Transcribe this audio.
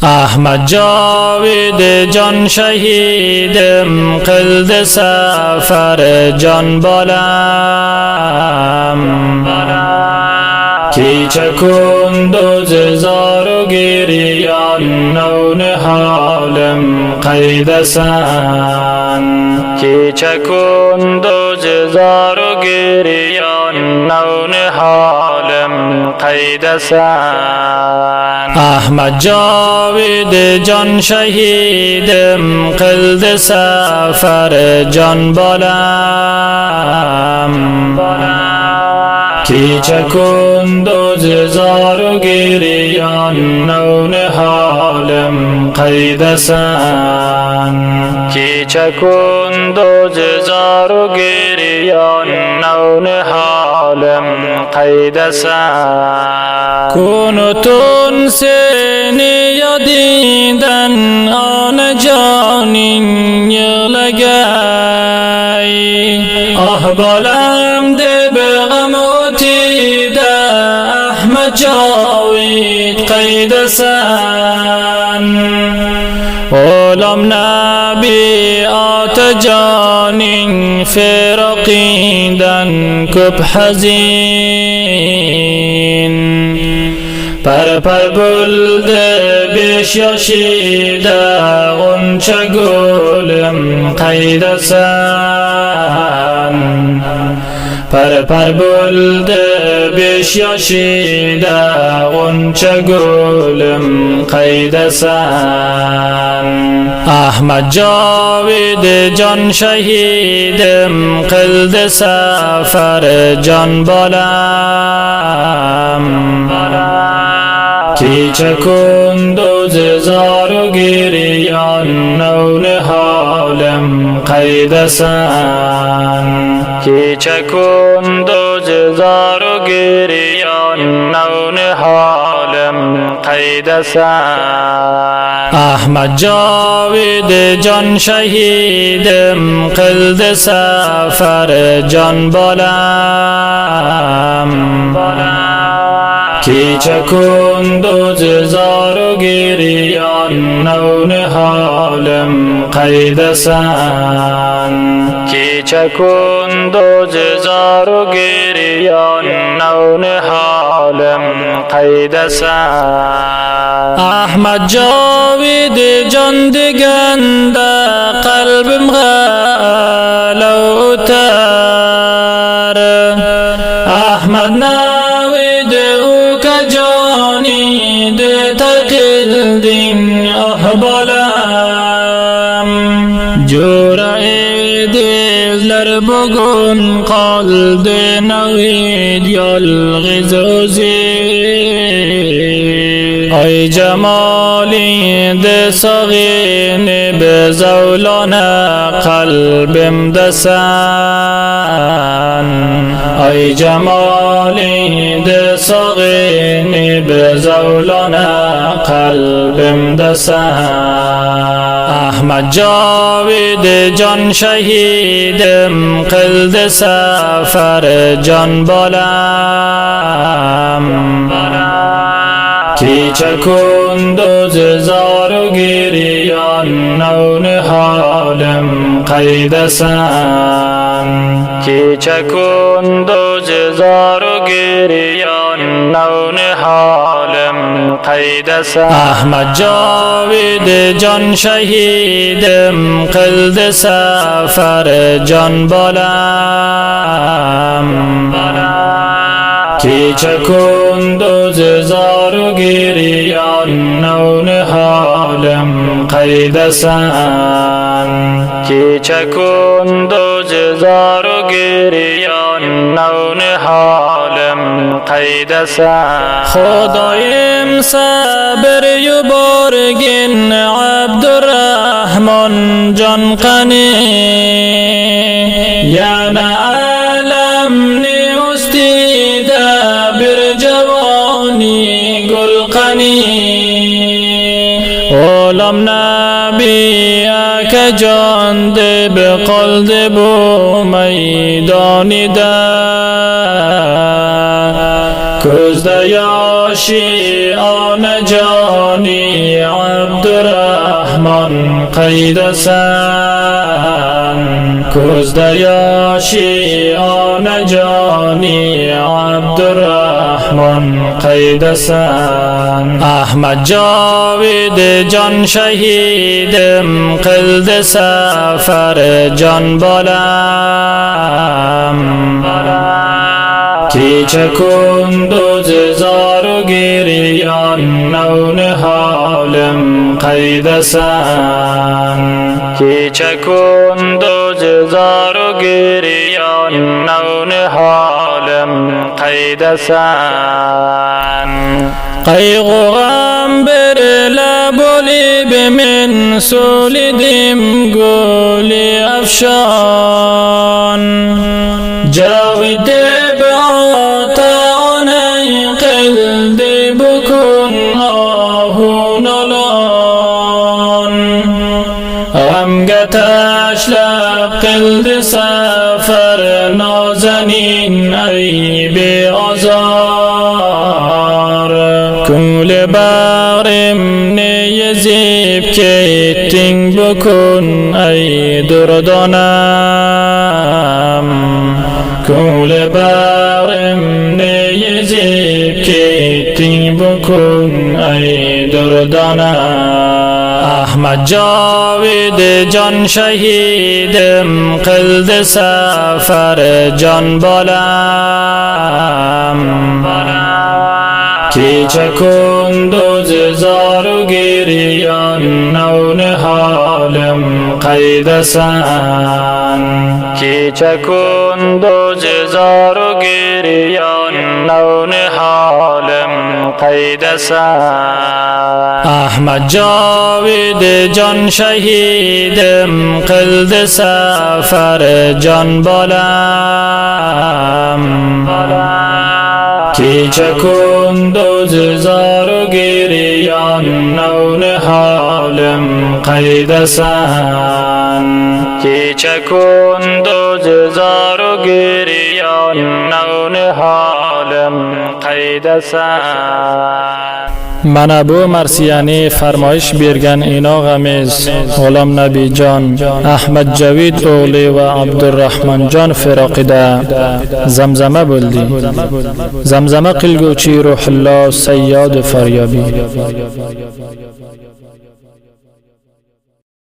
احمد جاوید جان شهیدم قلد سفر جان بالم کی چکن دوز زار و گریان نون حالم قید سن کی چکن دوز زار و گریان نون حالم قید سن احمد جاوید جان شهیدم قلد سفر جان بالم کی چکن دوز زار و گریان نون حالم قید سن کی چکن دوز زار و گریان نون حالم قید سن کنتون سینی یادیدن آن جانین یلگی آه بالم ده بغم احمد جاوید قید سن غلام نبی آت جانین فرقیدن کب حزین پر بلده بیش یاشیده غنچه گلم قید سن پر بلده بیش یاشیده غنچه گلم قید سن احمد جاوید جان شهیدم قلد سفر جان بالم کی چکن دوز زار و گریان نون حالم قید سن کی چکن دوز زار و گریان نون حالم قید سن احمد جاوید جان شهیدم قلد سفر جان بالم کی چکن دوز زار و گریان نون حالم قید سن کی چکن دوز زار و گریان نون حالم قید سن احمد جاوید جان دگنده قلبم غلوتر احمد نوید او که جانی ده تقلدین احبالم جورای دلر بگون قلد نوید یالغزوزی ای جمالی ده ساغین به زولان قلبم دسن ای جمالی ده ساغین به زولان قلبم دسن احمد جاوید جان شهیدم قلد سفر جان بالم کی چکن دوز زار و گریان نون حالم قید سن کی چکن دوز زار و گریان نون حالم قید سن احمد جاوید جان شهیدم قلد سفر جان بالم کی چکن دوز زار و گریان نون حالم قید سن کی چکن دوز زار و گریان نون حالم قید سن خدایم صبر یو بارگین عبدالرحمن جان قنی یا نعلم غلام نبی که جان ده به قلب بو میدانی ده کزده یاشی آن جانی عبدالرحمن قیدسن کوزده یاشی آن جانی عبدالرحمن قیدسن احمد جاوید جان شهیدم قلد سفر جان بالم کی چکن دوز زار و گریان نون حالم قیدسن کی چکن دوز زار و گریان نون حالم قیدسن قیق و غم بر لبولی بمن سولیدیم گولی افشان جاوید بعطانی قلد بکن آهون الان غمگتش لب قلد سفر نازنین ای بی آزار کول بغرم نیزیب که تنگ بکن ای دردانم کول بغرم نیزیب که تنگ بکن ای دردانم احمد جاوید جان شهیدم قلد سفر جان بالم کی چکن دوز زار و گریان نون حالم قیدسن کی چکن دوز زار و گریان نون حالم قیدسن احمد جاوید جان شهیدم قلد سفر جان بالم کی چکن دوز زار و گریان نون حالم قیدسن کی چکن دوز زار و گریان نون حالم قیدسن من بو مرسیانی فرمایش بیرگن اینا غمیز غلام نبی جان احمد جاوید اولی و عبدالرحمن جان فراقیده زمزمه بلدی زمزمه قلگوچی روح الله سیاد فریابی